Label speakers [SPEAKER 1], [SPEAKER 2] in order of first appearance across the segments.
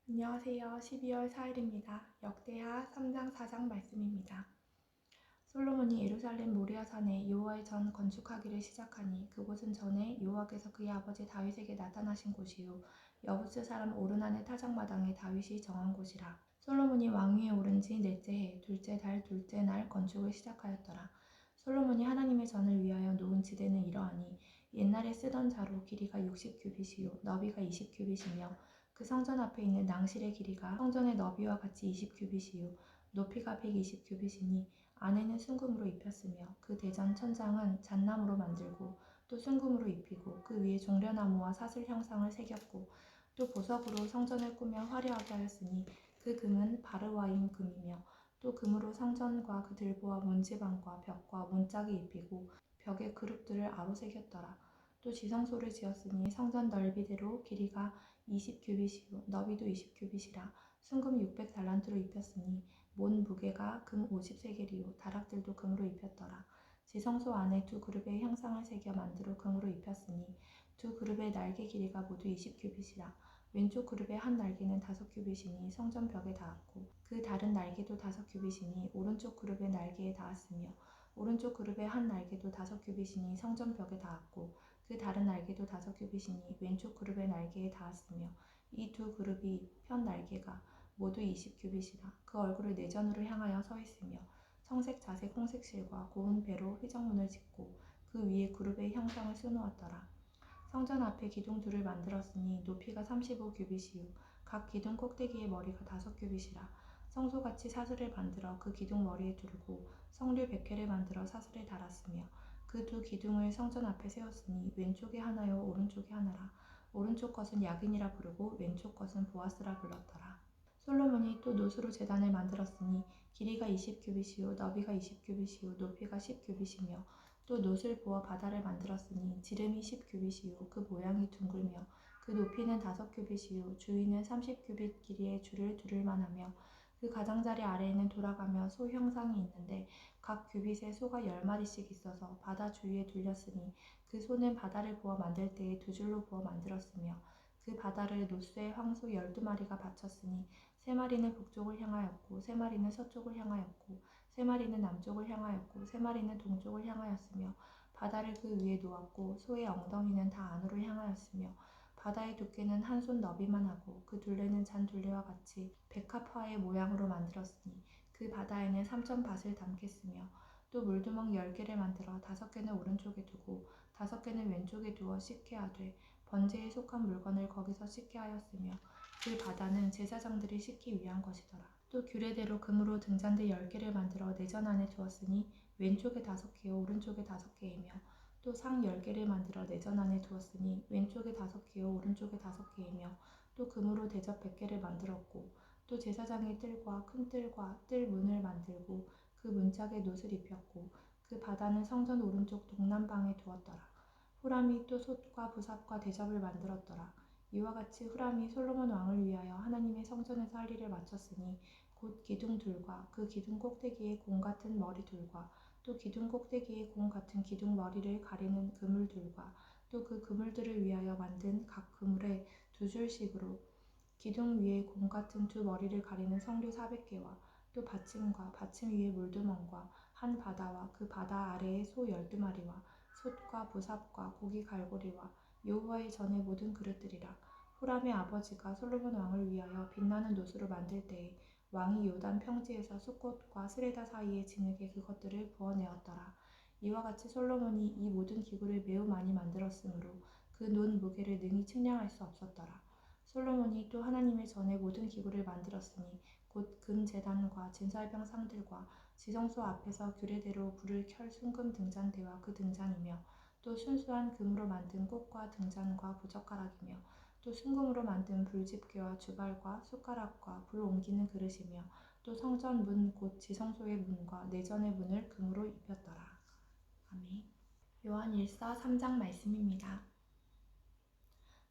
[SPEAKER 1] 안녕하세요. 12월 4일입니다. 역대하 3장 4장 말씀입니다. 솔로몬이 예루살렘 모리아 산에 여호와의 전 건축하기를 시작하니 그곳은 전에 여호와께서 그의 아버지 다윗에게 나타나신 곳이요 여부스 사람 오르난의 타작마당에 다윗이 정한 곳이라. 솔로몬이 왕위에 오른 지 넷째 해 둘째 달 둘째 날 건축을 시작하였더라. 솔로몬이 하나님의 전을 위하여 놓은 지대는 이러하니 옛날에 쓰던 자로 길이가 60규빗이요 너비가 20규빗이며 그 성전 앞에 있는 낭실의 길이가 성전의 너비와 같이 20규빗이요 높이가 120규빗이니 안에는 순금으로 입혔으며 그 대전 천장은 잣나무로 만들고 또 순금으로 입히고 그 위에 종려나무와 사슬 형상을 새겼고 또 보석으로 성전을 꾸며 화려하게 하였으니 그 금은 바르와임 금이며 또 금으로 성전과 그 들보와 문지방과 벽과 문짝이 입히고 벽에 그룹들을 아로 새겼더라. 또 지성소를 지었으니 성전 넓이대로 길이가 20규빗이요 너비도 20규빗이라. 순금 600달란트로 입혔으니 몬 무게가 금 50세겔이요 다락들도 금으로 입혔더라. 지성소 안에 두 그룹의 형상을 새겨 만두로 금으로 입혔으니 두 그룹의 날개 길이가 모두 20규빗이라. 왼쪽 그룹의 한 날개는 5규빗이니 성전 벽에 닿았고 그 다른 날개도 5규빗이니 오른쪽 그룹의 날개에 닿았으며 오른쪽 그룹의 한 날개도 5규빗이니 성전 벽에 닿았고 그 다른 날개도 5규빗이니 왼쪽 그룹의 날개에 닿았으며 이 두 그룹이 편 날개가 모두 20규빗이라. 그 얼굴을 내전으로 향하여 서 있으며 청색 자색 홍색 실과 고운 배로 회정문을 짓고 그 위에 그룹의 형상을 수놓았더라. 성전 앞에 기둥 둘을 만들었으니 높이가 35규빗이요 각 기둥 꼭대기의 머리가 5규빗이라. 성소같이 사슬을 만들어 그 기둥 머리에 두르고 성류 100개를 만들어 사슬에 달았으며 그 두 기둥을 성전 앞에 세웠으니 왼쪽에 하나요 오른쪽에 하나라. 오른쪽 것은 야긴이라 부르고 왼쪽 것은 보아스라 불렀더라. 솔로몬이 또 노수로 제단을 만들었으니 길이가 20규빗이요 너비가 20규빗이요 높이가 10규빗이며 또 노술 보어 바다를 만들었으니 지름이 10규빗이요 그 모양이 둥글며 그 높이는 5규빗이요 주위는 30규빗 길이의 줄을 두를만 하며 그 가장자리 아래에는 돌아가며 소 형상이 있는데 각 규빗에 소가 10마리씩 있어서 바다 주위에 둘렸으니 그 소는 바다를 부어 만들 때에 두 줄로 부어 만들었으며 그 바다를 노스에 황소 12마리가 바쳤으니 3마리는 북쪽을 향하였고 3마리는 서쪽을 향하였고 3마리는 남쪽을 향하였고 3마리는 동쪽을 향하였으며 바다를 그 위에 놓았고 소의 엉덩이는 다 안으로 향하였으며 바다의 두께는 한 손 너비만 하고 그 둘레는 잔 둘레와 같이 백합화의 모양으로 만들었으니 그 바다에는 3,000밭을 담겠으며 또 물두멍 10개를 만들어 5개는 오른쪽에 두고 5개는 왼쪽에 두어 씻게 하되 번제에 속한 물건을 거기서 씻게 하였으며 그 바다는 제사장들이 씻기 위한 것이더라. 또 규례대로 금으로 등잔대 10개를 만들어 내전 안에 두었으니 왼쪽에 5개요 오른쪽에 5개이며 또 상 10개를 만들어 내전 안에 두었으니 왼쪽에 5개요 오른쪽에 5개이며 또 금으로 대접 100개를 만들었고 또 제사장의 뜰과 큰 뜰과 뜰 문을 만들고 그 문짝에 놋을 입혔고 그 바다는 성전 오른쪽 동남방에 두었더라. 후람이 또 솥과 부삽과 대접을 만들었더라. 이와 같이 후람이 솔로몬 왕을 위하여 하나님의 성전에서 할 일을 마쳤으니 곧 기둥 둘과 그 기둥 꼭대기에 공 같은 머리 둘과 또 기둥 꼭대기에 공 같은 기둥 머리를 가리는 그물 둘과 또 그 그물들을 위하여 만든 각 그물에 두 줄씩으로 기둥 위에 공 같은 두 머리를 가리는 성류 400개와 또 받침과 받침 위에 물두멍과 한 바다와 그 바다 아래에 소 12마리와 솥과 부삽과 고기 갈고리와 여호와의 전의 모든 그릇들이라. 후람의 아버지가 솔로몬 왕을 위하여 빛나는 놋으로 만들 때에 왕이 요단 평지에서 숫꽃과 스레다 사이의 진흙에 그것들을 부어내었더라. 이와 같이 솔로몬이 이 모든 기구를 매우 많이 만들었으므로 그 논 무게를 능히 측량할 수 없었더라. 솔로몬이 또 하나님의 전에 모든 기구를 만들었으니 곧 금제단과 진설병 상들과 지성소 앞에서 규례대로 불을 켤 순금 등잔대와 그 등잔이며 또 순수한 금으로 만든 꽃과 등잔과 부젓가락이며 또 순금으로 만든 불집게와 주발과 숟가락과 불 옮기는 그릇이며 또 성전 문 곧 지성소의 문과 내전의 문을 금으로 입혔더라. 아멘. 요한 1서 3장 말씀입니다.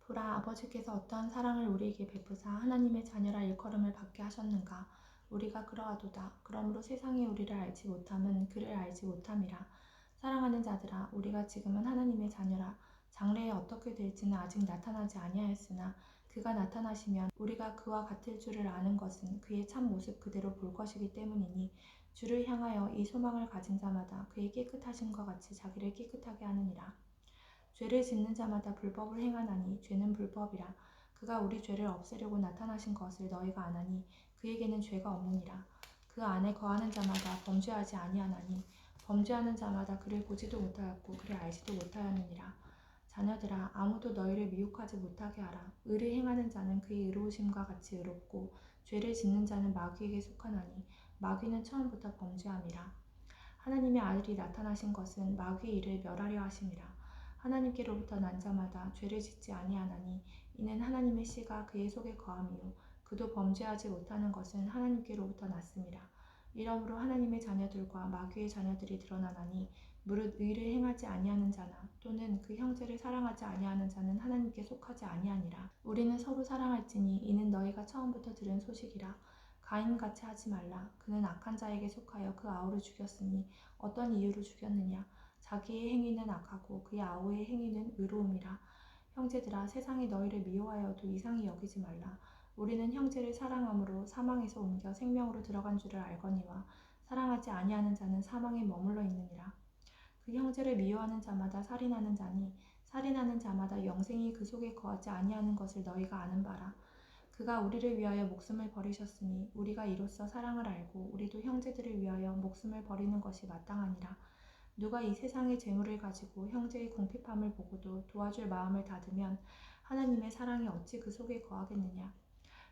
[SPEAKER 1] 보라, 아버지께서 어떠한 사랑을 우리에게 베푸사 하나님의 자녀라 일컬음을 받게 하셨는가. 우리가 그러하도다. 그러므로 세상이 우리를 알지 못함은 그를 알지 못함이라. 사랑하는 자들아, 우리가 지금은 하나님의 자녀라. 장래에 어떻게 될지는 아직 나타나지 아니하였으나 그가 나타나시면 우리가 그와 같을 줄을 아는 것은 그의 참 모습 그대로 볼 것이기 때문이니 주를 향하여 이 소망을 가진 자마다 그의 깨끗하심과 같이 자기를 깨끗하게 하느니라. 죄를 짓는 자마다 불법을 행하나니 죄는 불법이라. 그가 우리 죄를 없애려고 나타나신 것을 너희가 아나니 그에게는 죄가 없느니라. 그 안에 거하는 자마다 범죄하지 아니하나니 범죄하는 자마다 그를 보지도 못하였고 그를 알지도 못하였느니라. 자녀들아, 아무도 너희를 미혹하지 못하게 하라. 의를 행하는 자는 그의 의로우심과 같이 의롭고 죄를 짓는 자는 마귀에게 속하나니 마귀는 처음부터 범죄함이라. 하나님의 아들이 나타나신 것은 마귀의 일을 멸하려 하심이라. 하나님께로부터 난 자마다 죄를 짓지 아니하나니 이는 하나님의 씨가 그의 속에 거함이요 그도 범죄하지 못하는 것은 하나님께로부터 났음이라. 이러므로 하나님의 자녀들과 마귀의 자녀들이 드러나나니 무릇 의를 행하지 아니하는 자나 또는 그 형제를 사랑하지 아니하는 자는 하나님께 속하지 아니하니라. 우리는 서로 사랑할지니 이는 너희가 처음부터 들은 소식이라. 가인같이 하지 말라. 그는 악한 자에게 속하여 그 아우를 죽였으니 어떤 이유로 죽였느냐. 자기의 행위는 악하고 그의 아우의 행위는 의로움이라. 형제들아, 세상이 너희를 미워하여도 이상히 여기지 말라. 우리는 형제를 사랑함으로 사망에서 옮겨 생명으로 들어간 줄을 알거니와 사랑하지 아니하는 자는 사망에 머물러 있느니라. 그 형제를 미워하는 자마다 살인하는 자니 살인하는 자마다 영생이 그 속에 거하지 아니하는 것을 너희가 아는 바라. 그가 우리를 위하여 목숨을 버리셨으니 우리가 이로써 사랑을 알고 우리도 형제들을 위하여 목숨을 버리는 것이 마땅하니라. 누가 이 세상의 재물을 가지고 형제의 궁핍함을 보고도 도와줄 마음을 닫으면 하나님의 사랑이 어찌 그 속에 거하겠느냐.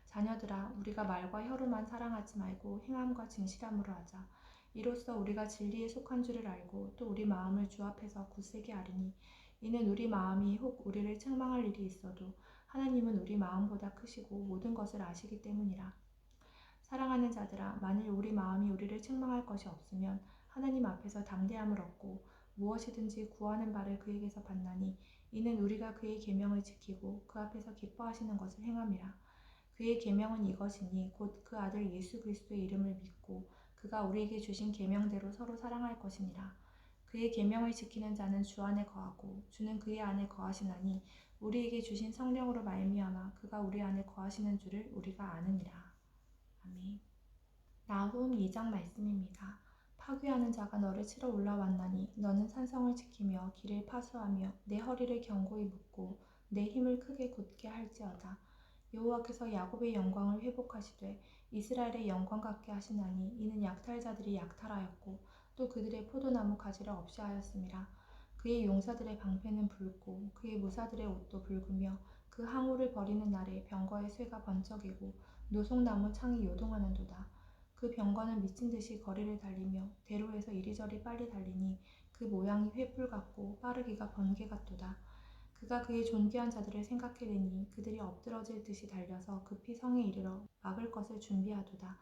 [SPEAKER 1] 자녀들아, 우리가 말과 혀로만 사랑하지 말고 행함과 진실함으로 하자. 이로써 우리가 진리에 속한 줄을 알고 또 우리 마음을 주 앞에서 굳세게 하리니 이는 우리 마음이 혹 우리를 책망할 일이 있어도 하나님은 우리 마음보다 크시고 모든 것을 아시기 때문이라. 사랑하는 자들아, 만일 우리 마음이 우리를 책망할 것이 없으면 하나님 앞에서 담대함을 얻고 무엇이든지 구하는 바를 그에게서 받나니 이는 우리가 그의 계명을 지키고 그 앞에서 기뻐하시는 것을 행함이라. 그의 계명은 이것이니 곧 그 아들 예수 그리스도의 이름을 믿고 그가 우리에게 주신 계명대로 서로 사랑할 것이니라. 그의 계명을 지키는 자는 주 안에 거하고 주는 그의 안에 거하시나니 우리에게 주신 성령으로 말미암아 그가 우리 안에 거하시는 줄을 우리가 아느니라. 아멘. 나훔 2장 말씀입니다. 파괴하는 자가 너를 치러 올라왔나니 너는 산성을 지키며 길을 파수하며 내 허리를 견고히 묶고 내 힘을 크게 굳게 할지어다. 여호와께서 야곱의 영광을 회복하시되 이스라엘의 영광 같게 하시나니 이는 약탈자들이 약탈하였고 또 그들의 포도나무 가지를 없이 하였음이라. 그의 용사들의 방패는 붉고 그의 무사들의 옷도 붉으며 그 항우를 버리는 날에 병거의 쇠가 번쩍이고 노송나무 창이 요동하는도다. 그 병거는 미친 듯이 거리를 달리며 대로에서 이리저리 빨리 달리니 그 모양이 횃불 같고 빠르기가 번개 같도다. 그가 그의 존귀한 자들을 생각해내니 그들이 엎드러질 듯이 달려서 급히 성에 이르러 막을 것을 준비하도다.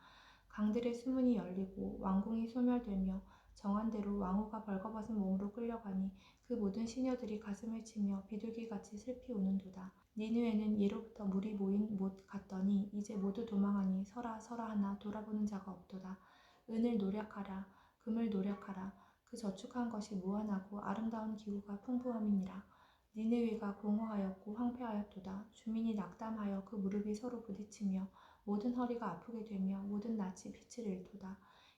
[SPEAKER 1] 강들의 수문이 열리고 왕궁이 소멸되며 정한 대로 왕후가 벌거벗은 몸으로 끌려가니 그 모든 시녀들이 가슴을 치며 비둘기같이 슬피 우는도다. 니느웨는 예로부터 물이 모인 못 같더니 이제 모두 도망하니 서라 서라 하나 돌아보는 자가 없도다. 은을 노력하라 금을 노력하라. 그 저축한 것이 무한하고 아름다운 기구가 풍부함이니라. 니느웨가 공허하였고 황폐하였도다. 주민이 낙담하여 그 무릎이 서로 부딪히며 모든 허리가 아프게 되며 모든 낯이 빛을 잃도다.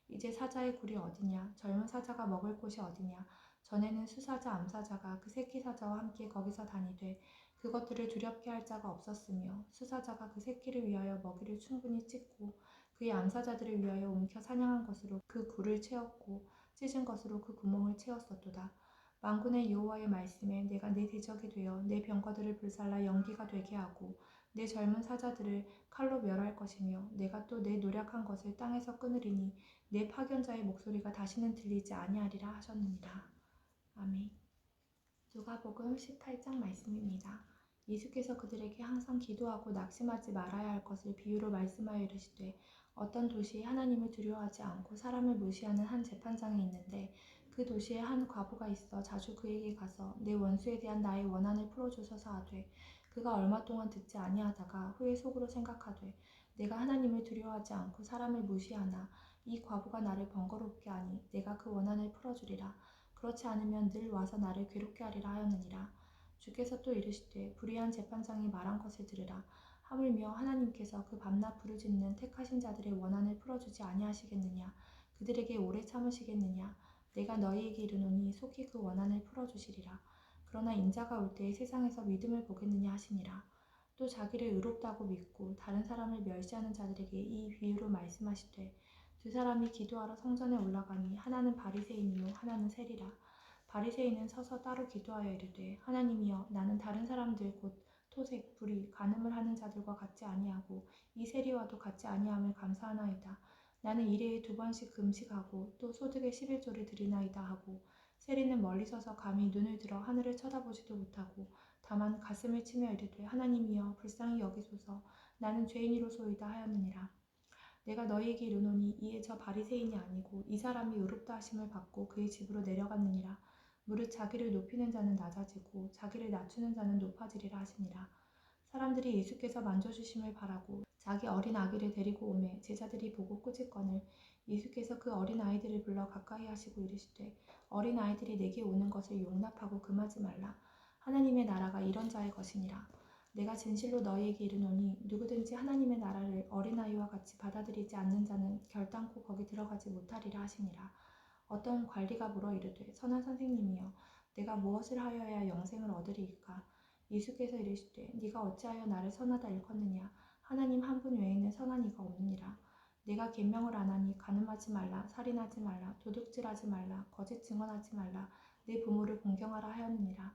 [SPEAKER 1] 이제 사자의 굴이 어디냐? 젊은 사자가 먹을 곳이 어디냐? 전에는 수사자 암사자가 그 새끼 사자와 함께 거기서 다니되 그것들을 두렵게 할 자가 없었으며 수사자가 그 새끼를 위하여 먹이를 충분히 찢고 그의 암사자들을 위하여 움켜 사냥한 것으로 그 굴을 채웠고 찢은 것으로 그 구멍을 채웠었도다. 만군의 여호와의 말씀에 내가 내 대적이 되어 내 병거들을 불살라 연기가 되게 하고 내 젊은 사자들을 칼로 멸할 것이며 내가 또 내 노력한 것을 땅에서 끊으리니 내 파견자의 목소리가 다시는 들리지 아니하리라 하셨느니라. 아멘. 누가복음 18장 말씀입니다. 예수께서 그들에게 항상 기도하고 낙심하지 말아야 할 것을 비유로 말씀하여 이르시되 어떤 도시에 하나님을 두려워하지 않고 사람을 무시하는 한 재판장이 있는데 그 도시에 한 과부가 있어 자주 그에게 가서 내 원수에 대한 나의 원한을 풀어주소서 하되 그가 얼마 동안 듣지 아니하다가 후에 속으로 생각하되 내가 하나님을 두려워하지 않고 사람을 무시하나 이 과부가 나를 번거롭게 하니 내가 그 원한을 풀어주리라. 그렇지 않으면 늘 와서 나를 괴롭게 하리라 하였느니라. 주께서 또 이르시되 불의한 재판장이 말한 것을 들으라. 하물며 하나님께서 그 밤낮 부르짖는 택하신 자들의 원한을 풀어주지 아니하시겠느냐. 그들에게 오래 참으시겠느냐. 내가 너희에게 이르노니 속히 그 원한을 풀어주시리라. 그러나 인자가 올 때에 세상에서 믿음을 보겠느냐 하시니라. 또 자기를 의롭다고 믿고 다른 사람을 멸시하는 자들에게 이 비유로 말씀하시되 두 사람이 기도하러 성전에 올라가니 하나는 바리새인이요 하나는 세리라. 바리새인은 서서 따로 기도하여 이르되 하나님이여 나는 다른 사람들 곧 토색, 불의, 간음을 하는 자들과 같지 아니하고 이 세리와도 같지 아니함을 감사하나이다. 나는 일해에 2번씩 금식하고 또 소득의 11조를 드리나이다 하고 세리는 멀리 서서 감히 눈을 들어 하늘을 쳐다보지도 못하고 다만 가슴을 치며 이르되 하나님이여 불쌍히 여기소서 나는 죄인이로소이다 하였느니라. 내가 너희에게 이르노니 이에 저 바리새인이 아니고 이 사람이 의롭다 하심을 받고 그의 집으로 내려갔느니라. 무릇 자기를 높이는 자는 낮아지고 자기를 낮추는 자는 높아지리라 하시니라. 사람들이 예수께서 만져주심을 바라고 자기 어린 아기를 데리고 오매 제자들이 보고 꾸짖거늘 예수께서 그 어린 아이들을 불러 가까이 하시고 이르시되 어린 아이들이 내게 오는 것을 용납하고 금하지 말라. 하나님의 나라가 이런 자의 것이니라. 내가 진실로 너희에게 이르노니 누구든지 하나님의 나라를 어린아이와 같이 받아들이지 않는 자는 결단코 거기 들어가지 못하리라 하시니라. 어떤 관리가 물어 이르되 선한 선생님이여 내가 무엇을 하여야 영생을 얻으리이까. 예수께서 이르시되 네가 어찌하여 나를 선하다 일컫느냐. 하나님 한 분 외에는 선한 이가 없느니라. 내가 계명을 안 하니 간음하지 말라, 살인하지 말라, 도둑질하지 말라, 거짓 증언하지 말라, 내 부모를 공경하라 하였느니라.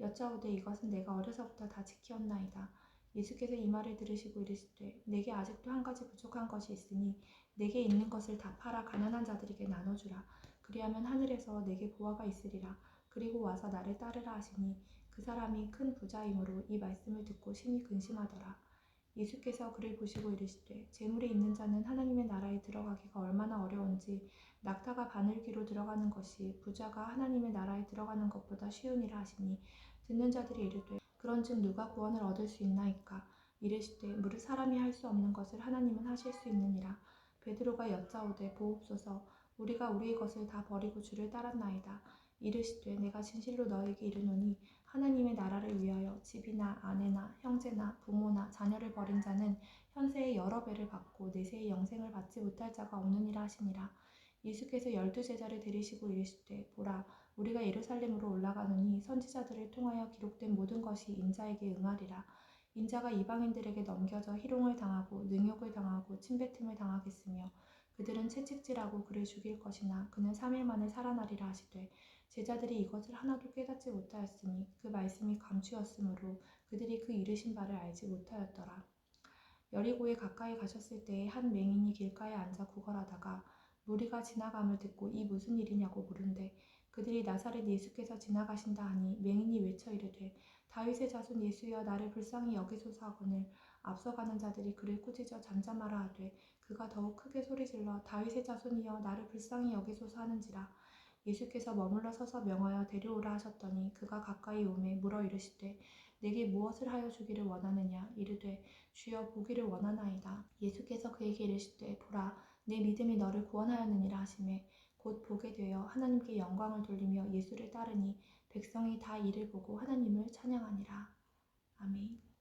[SPEAKER 1] 여짜오되 이것은 내가 어려서부터 다 지키었나이다. 예수께서 이 말을 들으시고 이르시되 내게 아직도 한 가지 부족한 것이 있으니 내게 있는 것을 다 팔아 가난한 자들에게 나눠주라. 그리하면 하늘에서 내게 보화가 있으리라. 그리고 와서 나를 따르라 하시니 그 사람이 큰 부자이므로 이 말씀을 듣고 심히 근심하더라. 예수께서 그를 보시고 이르시되 재물이 있는 자는 하나님의 나라에 들어가기가 얼마나 어려운지 낙타가 바늘귀로 들어가는 것이 부자가 하나님의 나라에 들어가는 것보다 쉬우니라 하시니 듣는 자들이 이르되 그런즉 누가 구원을 얻을 수 있나이까. 이르시되 무릇 사람이 할 수 없는 것을 하나님은 하실 수 있느니라. 베드로가 여짜오되 보옵소서 우리가 우리의 것을 다 버리고 주를 따랐나이다. 이르시되 내가 진실로 너에게 이르노니 하나님의 나라를 위하여 집이나 아내나 형제나 부모나 자녀를 버린 자는 현세에 여러 배를 받고 내세의 영생을 받지 못할 자가 없느니라 하시니라. 예수께서 12제자를 데리시고 이르시되 보라 우리가 예루살렘으로 올라가노니 선지자들을 통하여 기록된 모든 것이 인자에게 응하리라. 인자가 이방인들에게 넘겨져 희롱을 당하고 능욕을 당하고 침뱉음을 당하겠으며 그들은 채찍질하고 그를 죽일 것이나 그는 3일 만에 살아나리라 하시되 제자들이 이것을 하나도 깨닫지 못하였으니 그 말씀이 감추었으므로 그들이 그 이르신 바를 알지 못하였더라. 여리고에 가까이 가셨을 때에 한 맹인이 길가에 앉아 구걸하다가 무리가 지나감을 듣고 이 무슨 일이냐고 물은데 그들이 나사렛 예수께서 지나가신다 하니 맹인이 외쳐 이르되 다윗의 자손 예수여 나를 불쌍히 여기소서 하거늘 앞서가는 자들이 그를 꾸짖어 잠잠하라 하되 그가 더욱 크게 소리질러 다윗의 자손이여 나를 불쌍히 여기소서 하는지라. 예수께서 머물러 서서 명하여 데려오라 하셨더니 그가 가까이 오매 물어 이르시되 내게 무엇을 하여 주기를 원하느냐. 이르되 주여 보기를 원하나이다. 예수께서 그에게 이르시되 보라 내 믿음이 너를 구원하였느니라 하시매 곧 보게 되어 하나님께 영광을 돌리며 예수를 따르니 백성이 다 이를 보고 하나님을 찬양하니라. 아멘.